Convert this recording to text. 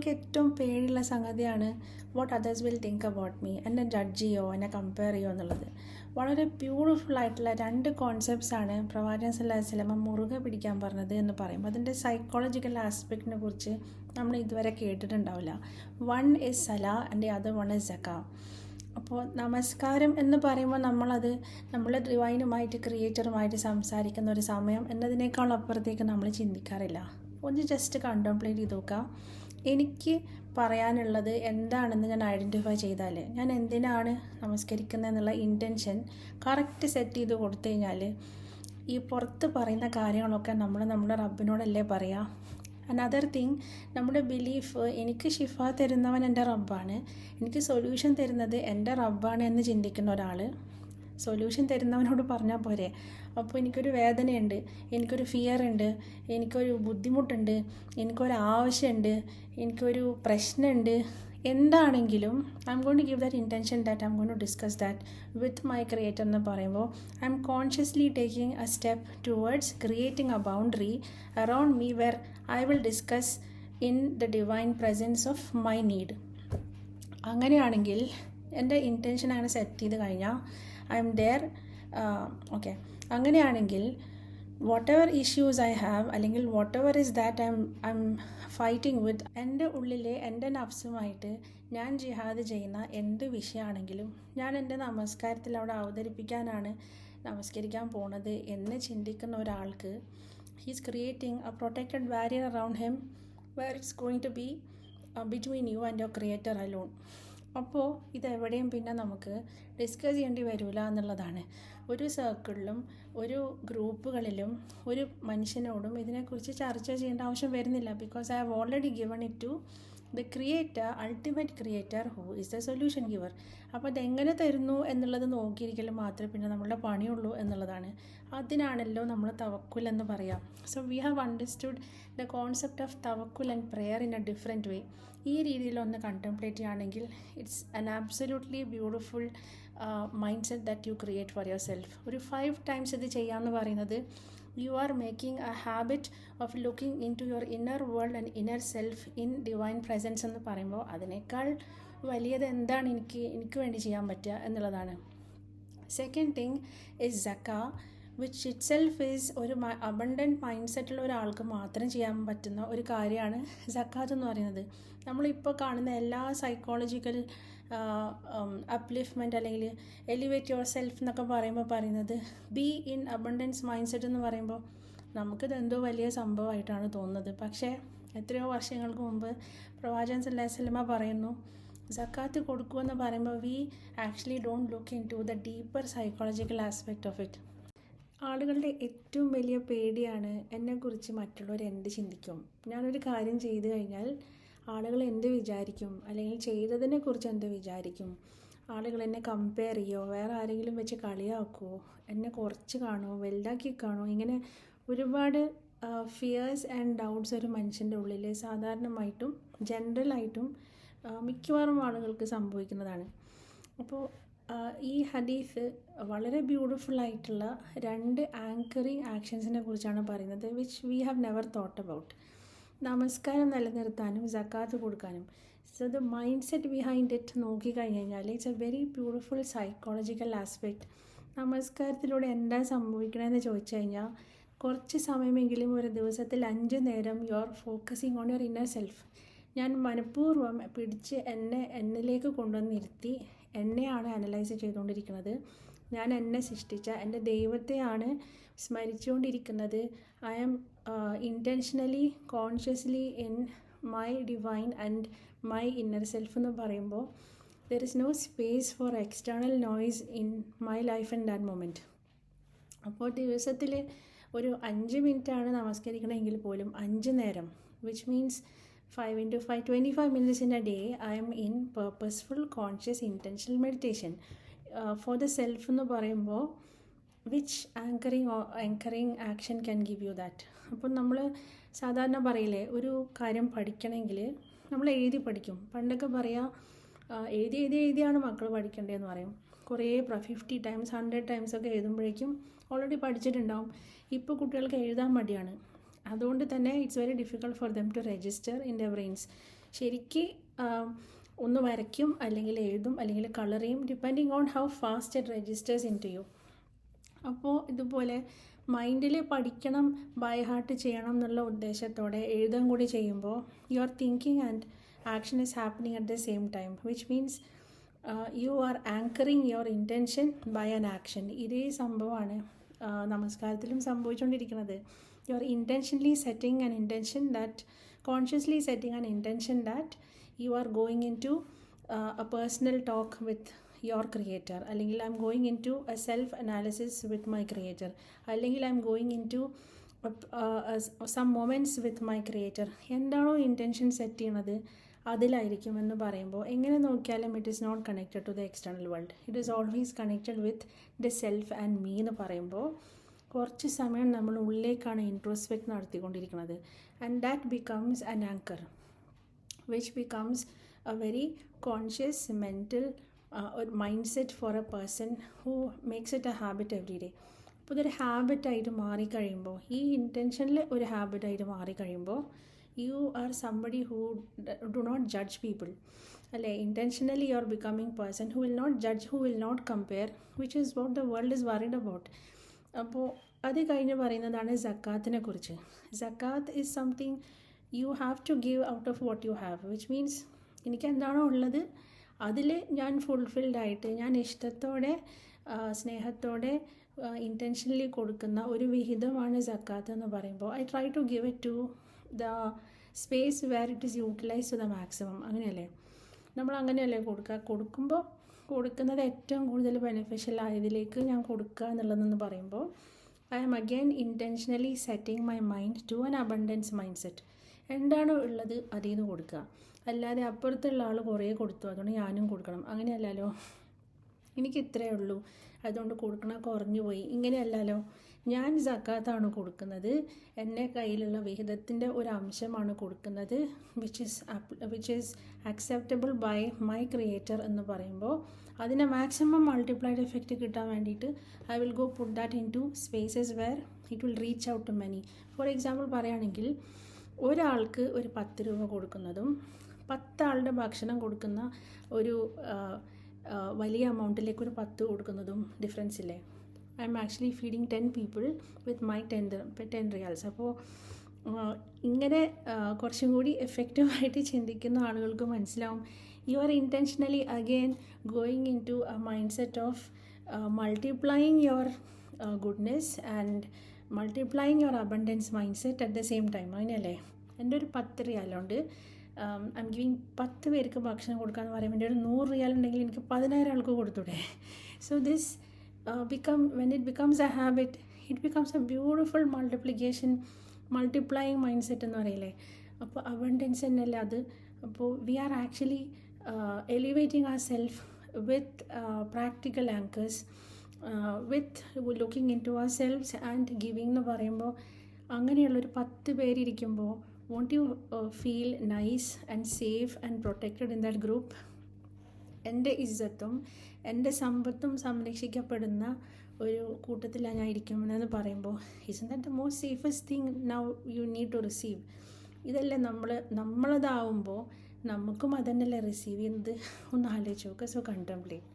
ആളുകൾക്ക് ഏറ്റവും പേടിയുള്ള സംഗതിയാണ് what others will think about me, എന്നെ ജഡ്ജ് ചെയ്യോ, എന്നെ കമ്പയർ ചെയ്യോ എന്നുള്ളത്. വളരെ ബ്യൂട്ടിഫുൾ ആയിട്ടുള്ള 2 കോൺസെപ്റ്റ്സാണ് പ്രവാചകൻ സല്ലല്ലാഹു അലൈഹി വസല്ലം മുറുകെ പിടിക്കാൻ പറഞ്ഞത് എന്ന് പറയുമ്പോൾ അതിൻ്റെ സൈക്കോളജിക്കൽ ആസ്പെക്റ്റിനെ കുറിച്ച് നമ്മൾ ഇതുവരെ കേട്ടിട്ടുണ്ടാവില്ല. One is Salah and the other one is Saka. അപ്പോൾ നമസ്കാരം എന്ന് പറയുമ്പോൾ നമ്മൾ ഡിവൈനുമായിട്ട് ക്രിയേറ്ററുമായിട്ട് സംസാരിക്കുന്ന ഒരു സമയം എന്നതിനേക്കാൾ അപ്പുറത്തേക്ക് നമ്മൾ ചിന്തിക്കാറില്ല. ഒന്ന് ജസ്റ്റ് കണ്ടംപ്ലേറ്റ് ചെയ്ത് നോക്കുക. എനിക്ക് പറയാനുള്ളത് എന്താണെന്ന് ഞാൻ ഐഡൻറ്റിഫൈ ചെയ്താൽ, ഞാൻ എന്തിനാണ് നമസ്കരിക്കുന്നതെന്നുള്ള ഇൻറ്റൻഷൻ കറക്റ്റ് സെറ്റ് ചെയ്ത് കൊടുത്തു കഴിഞ്ഞാൽ ഈ പുറത്ത് പറയുന്ന കാര്യങ്ങളൊക്കെ നമ്മുടെ റബ്ബിനോടല്ലേ പറയുക. അനദർ തിങ്, നമ്മുടെ ബിലീഫ്, എനിക്ക് ഷിഫ തരുന്നവൻ എൻ്റെ റബ്ബാണ്, എനിക്ക് സൊല്യൂഷൻ തരുന്നത് എൻ്റെ റബ്ബാണ് എന്ന് ചിന്തിക്കുന്ന ഒരാൾ സൊല്യൂഷൻ തരുന്നവനോട് പറഞ്ഞാൽ പോരെ. അപ്പോൾ എനിക്കൊരു വേദനയുണ്ട്, എനിക്കൊരു ഫിയർ ഉണ്ട്, എനിക്കൊരു ബുദ്ധിമുട്ടുണ്ട്, എനിക്കൊരു ആവശ്യമുണ്ട്, എനിക്കൊരു പ്രശ്നമുണ്ട്, എന്താണെങ്കിലും I am going to give that intention that I am going to discuss that with my creator എന്ന് പറയുമ്പോൾ I am consciously taking a step towards creating a boundary around me where I will discuss in the divine presence of my need. അങ്ങനെയാണെങ്കിൽ എൻ്റെ ഇൻറ്റൻഷനാണ് set ചെയ്ത് കഴിഞ്ഞാൽ I am there. Okay, അങ്ങനെയാണെങ്കിൽ whatever issues I have, അല്ലെങ്കിൽ whatever is that I am fighting with, എൻ്റെ ഉള്ളിലെ എൻ്റെ നഫ്സുമായിട്ട് ഞാൻ ജിഹാദ് ചെയ്യുന്ന എന്ത് വിഷയമാണെങ്കിലും ഞാൻ എൻ്റെ നമസ്കാരത്തിൽ അവിടെ അവതരിപ്പിക്കാനാണ് നമസ്കരിക്കാൻ പോണത് എന്ന് ചിന്തിക്കുന്ന ഒരാൾക്ക് he's creating a protected barrier around him where it's going to be between you and your creator alone. അപ്പോൾ ഇതെവിടെയും പിന്നെ നമുക്ക് ഡിസ്കസ് ചെയ്യേണ്ടി വരില്ല എന്നുള്ളതാണ്. ഒരു സർക്കിളിലും ഒരു ഗ്രൂപ്പുകളിലും ഒരു മനുഷ്യനോടും ഇതിനെക്കുറിച്ച് ചർച്ച ചെയ്യേണ്ട ആവശ്യം വരുന്നില്ല. Because I have already given it to the creator, ultimate creator who is the solution giver. അപ്പോൾ അതെങ്ങനെ തരുന്നു എന്നുള്ളത് നോക്കിയിരിക്കൽ മാത്രമേ പിന്നെ നമ്മളുടെ പണിയുള്ളൂ എന്നുള്ളതാണ്. അതിനാണല്ലോ നമ്മൾ തവക്കുൽ എന്ന് പറയാം. So we have understood the concept of തവക്കുൽ and prayer in a different way. ഈ രീതിയിലൊന്ന് കണ്ടംപ്ലേറ്റ് ചെയ്യുകയാണെങ്കിൽ it's an absolutely beautiful mindset that you create for yourself. ഒരു 5 times ഇത് ചെയ്യാമെന്ന് പറയുന്നത് you are making a habit of looking into your inner world and inner self in divine presence എന്ന് പറയുമ്പോൾ അതിനേക്കാൾ വലിയത് എന്താണ് എനിക്ക് വേണ്ടി ചെയ്യാൻ പറ്റുക എന്നുള്ളതാണ്. സെക്കൻഡ് തിങ് ഇസ് സക്ക, വിച്ച് ഇറ്റ് സെൽഫ് ഈസ് ഒരു അബണ്ടൻറ്റ് മൈൻഡ് സെറ്റുള്ള ഒരാൾക്ക് മാത്രം ചെയ്യാൻ പറ്റുന്ന ഒരു കാര്യമാണ് സക്കാത്ത് എന്ന് പറയുന്നത്. നമ്മളിപ്പോൾ കാണുന്ന എല്ലാ സൈക്കോളജിക്കൽ അപ്ലിഫ്റ്റ്മെൻറ്റ് അല്ലെങ്കിൽ എലിവേറ്റ് യുവർ സെൽഫ് എന്നൊക്കെ പറയുന്നത് be in abundance mind set എന്ന് പറയുമ്പോൾ നമുക്കിത് എന്തോ വലിയ സംഭവമായിട്ടാണ് തോന്നുന്നത്. പക്ഷേ എത്രയോ വർഷങ്ങൾക്ക് മുമ്പ് പ്രവാചകൻ സല്ലല്ലാഹു അലൈഹി വസല്ലമ പറയുന്നു, സക്കാത്ത് കൊടുക്കുമെന്ന് പറയുമ്പോൾ we actually don't look into the deeper psychological aspect of it. ആളുകളുടെ ഏറ്റവും വലിയ പേടിയാണ് എന്നെക്കുറിച്ച് മറ്റുള്ളവർ എന്ത് ചിന്തിക്കും. ഞാനൊരു കാര്യം ചെയ്തു കഴിഞ്ഞാൽ ആളുകൾ എന്ത് വിചാരിക്കും, അല്ലെങ്കിൽ ചെയ്തതിനെക്കുറിച്ച് എന്ത് വിചാരിക്കും, ആളുകൾ എന്നെ കമ്പയർ ചെയ്യുമോ, വേറെ ആരെങ്കിലും വെച്ച് കളിയാക്കുമോ, എന്നെ കുറച്ച് കാണുമോ, വലുതാക്കി കാണുമോ, ഇങ്ങനെ ഒരുപാട് ഫിയേഴ്സ് ആൻഡ് ഡൗട്ട്സ് ഒരു മനുഷ്യൻ്റെ ഉള്ളിൽ സാധാരണമായിട്ടും ജനറലായിട്ടും മിക്കവാറും ആളുകൾക്ക് സംഭവിക്കുന്നതാണ്. അപ്പോൾ ഈ ഹദീസ് വളരെ ബ്യൂട്ടിഫുള്ളായിട്ടുള്ള 2 ആങ്കറിങ് ആക്ഷൻസിനെ കുറിച്ചാണ് പറയുന്നത്, which we have never thought about. നമസ്കാരം നിലനിർത്താനും സക്കാത്ത് കൊടുക്കാനും. So the mindset behind it നോക്കിക്കഴിഞ്ഞ് കഴിഞ്ഞാൽ it's a very beautiful psychological aspect. നമസ്കാരത്തിലൂടെ എന്താ സംഭവിക്കണമെന്ന് ചോദിച്ചു കഴിഞ്ഞാൽ കുറച്ച് സമയമെങ്കിലും ഒരു ദിവസത്തിൽ 5 നേരം you are focusing on your inner self. ഞാൻ മനഃപൂർവ്വം പിടിച്ച് എന്നിലേക്ക് കൊണ്ടുവന്നിരുത്തി എന്നെയാണ് അനലൈസ് ചെയ്തുകൊണ്ടിരിക്കുന്നത്. ഞാൻ എന്നെ സൃഷ്ടിച്ച എൻ്റെ ദൈവത്തെയാണ് സ്മരിച്ചുകൊണ്ടിരിക്കുന്നത്. I am intentionally consciously in my divine and my inner self എന്ന് പറയുമ്പോൾ there is no space for external noise in my life in that moment. അപ്പോൾ ദിവസത്തിൽ ഒരു 5 മിനിറ്റാണ് നമസ്കരിക്കണമെങ്കിൽ പോലും 5 നേരം, which means 5 into 5, 25 minutes in a day, I am in purposeful, conscious, intentional meditation for the self എന്ന് പറയുമ്പോൾ which anchoring action can give you that. അപ്പോൾ നമ്മൾ സാധാരണ പറയില്ലേ, ഒരു കാര്യം പഠിക്കണമെങ്കിൽ നമ്മൾ എഴുതി പഠിക്കും. പണ്ടൊക്കെ പറയാം എഴുതിയാണ് മക്കൾ പഠിക്കേണ്ടതെന്ന് പറയും. കുറേ 50 times 100 times ഒക്കെ എഴുതുമ്പോഴേക്കും ഓൾറെഡി പഠിച്ചിട്ടുണ്ടാവും. ഇപ്പോൾ കുട്ടികൾക്ക് എഴുതാൻ മടിയാണ്. അതുകൊണ്ട് തന്നെ it's very difficult for them to register in the brains. ശരിക്ക് ഒന്ന് വരയ്ക്കും, അല്ലെങ്കിൽ എഴുതും, അല്ലെങ്കിൽ കളർ ചെയ്യും, depending on how fast it registers into you. അപ്പോൾ ഇതുപോലെ മൈൻഡിൽ പഠിക്കണം, ബൈ ഹാർട്ട് ചെയ്യണം എന്നുള്ള ഉദ്ദേശത്തോടെ എഴുതാൻ കൂടി ചെയ്യുമ്പോൾ your thinking and action is happening at the same time, which means you are anchoring your intention by an action. ഇതേ സംഭവമാണ് നമസ്കാരത്തിലും സംഭവിച്ചുകൊണ്ടിരിക്കുന്നത്. You are intentionally setting an intention that, consciously setting an intention that you are going into a personal talk with your creator, അല്ലെങ്കിൽ I am going into a self analysis with my creator, അല്ലെങ്കിൽ I am going into some moments with my creator. എന്താണോ intention set ചെയ്യണത് അതിലായിരിക്കും എന്ന് പറയുമ്പോൾ എങ്ങനെ നോക്കിയാലും it is not connected to the external world. It is always connected with the self and me എന്ന് പറയുമ്പോൾ കുറച്ച് സമയം നമ്മൾ ഉള്ളിലേക്കാണ് ഇൻട്രോസ്പെക്ട് നടത്തിക്കൊണ്ടിരിക്കുന്നത്. And that becomes an anchor which becomes a very conscious mental mind set for a person who makes it a habit every day. അപ്പോൾ ഇതൊരു ഹാബിറ്റായിട്ട് മാറിക്കഴിയുമ്പോൾ, ഈ ഇൻറ്റൻഷനിൽ ഒരു ഹാബിറ്റായിട്ട് മാറിക്കഴിയുമ്പോൾ U are somebody who do not judge people, അല്ലേ? Intentionally you are becoming person who will not judge, who will not compare, which is what the world is worried about. അപ്പോൾ അത് കഴിഞ്ഞ് പറയുന്നതാണ് സക്കാത്തിനെ കുറിച്ച്. സക്കാത്ത് is something you have to give out of what you have, which means എനിക്ക് എന്താണോ ഉള്ളത് അതിൽ ഞാൻ ഫുൾഫിൽഡ് ആയിട്ട്, ഞാൻ ഇഷ്ടത്തോടെ സ്നേഹത്തോടെ ഇൻറ്റൻഷനലി കൊടുക്കുന്ന ഒരു വിഹിതമാണ് സക്കാത്ത് എന്ന് പറയുമ്പോൾ I try to give it to the space where it is utilise to the maximum. അങ്ങനെയല്ലേ നമ്മൾ അങ്ങനെയല്ലേ കൊടുക്കുമ്പോൾ കൊടുക്കുന്നത് ഏറ്റവും കൂടുതൽ ബെനിഫിഷ്യൽ ആയതിലേക്ക് ഞാൻ കൊടുക്കുക എന്നുള്ളതെന്ന് പറയുമ്പോൾ I am again intentionally setting my mind to an abundance mind set. എന്താണോ ഉള്ളത് അതിൽ നിന്ന് കൊടുക്കുക, അല്ലാതെ അപ്പുറത്തുള്ള ആൾ കുറേ കൊടുത്തു അതുകൊണ്ട് ഞാനും കൊടുക്കണം, അങ്ങനെയല്ലല്ലോ. എനിക്ക് ഇത്രയേ ഉള്ളൂ അതുകൊണ്ട് കൊടുക്കണം, കുറഞ്ഞു പോയി, ഇങ്ങനെയല്ലല്ലോ. ഞാൻ സക്കാത്താണ് കൊടുക്കുന്നത്, എൻ്റെ കയ്യിലുള്ള വിഹിതത്തിൻ്റെ ഒരു അംശമാണ് കൊടുക്കുന്നത്, which is acceptable by my creator എന്ന് പറയുമ്പോൾ അതിനെ മാക്സിമം മൾട്ടിപ്ലൈഡ് എഫക്റ്റ് കിട്ടാൻ വേണ്ടിയിട്ട് I will go put that into spaces where it will reach out to many. For example പറയുകയാണെങ്കിൽ ഒരാൾക്ക് ഒരു 10 രൂപ കൊടുക്കുന്നതും 10 ആളുടെ ഭക്ഷണം കൊടുക്കുന്ന ഒരു വലിയ എമൗണ്ടിലേക്ക് ഒരു 10 കൊടുക്കുന്നതും ഡിഫറൻസ് ഇല്ലേ? I am actually feeding 10 people with my 10 riyals. അപ്പോൾ ഇങ്ങനെ കുറച്ചും കൂടി എഫക്റ്റീവായിട്ട് ചിന്തിക്കുന്ന ആളുകൾക്ക് മനസ്സിലാവും you are intentionally again going into a mind set of multiplying your goodness and multiplying your abundance mind set at the same time. അങ്ങനെയല്ലേ? എൻ്റെ ഒരു 10 റിയാലുണ്ട്, ഐ എം ഗിവിങ് 10 പേർക്ക് ഭക്ഷണം കൊടുക്കാമെന്ന് പറയുമ്പോൾ എൻ്റെ ഒരു 100 റിയാൽ ഉണ്ടെങ്കിൽ എനിക്ക് 10,000 ആൾക്ക് കൊടുത്തൂടെ? So this when it becomes a habit, it becomes a beautiful multiplying mindset എന്ന് പറയില്ലേ? അപ്പോൾ അബണ്ടൻസ് തന്നെയല്ലേ അത്. അപ്പോൾ we are actually elevating our self with practical anchors, with looking into our selfs and giving എന്ന് പറയുമ്പോൾ അങ്ങനെയുള്ളൊരു 10 പേരിരിക്കുമ്പോൾ won't you feel nice and safe and protected in that group? എൻ്റെ ഇസ്സത്തും എൻ്റെ സമ്പത്തും സംരക്ഷിക്കപ്പെടുന്ന ഒരു കൂട്ടത്തിലാണ് ഞാൻ ഇരിക്കുമെന്ന് പറയുമ്പോൾ isn't that the most safest thing now you need to receive? ഇതല്ലേ നമ്മളതാവുമ്പോൾ നമുക്കും അതന്നെയല്ലേ റിസീവ് ചെയ്യുന്നത്? ഒന്ന് ആലോചിച്ച് നോക്കുക. So contemplate.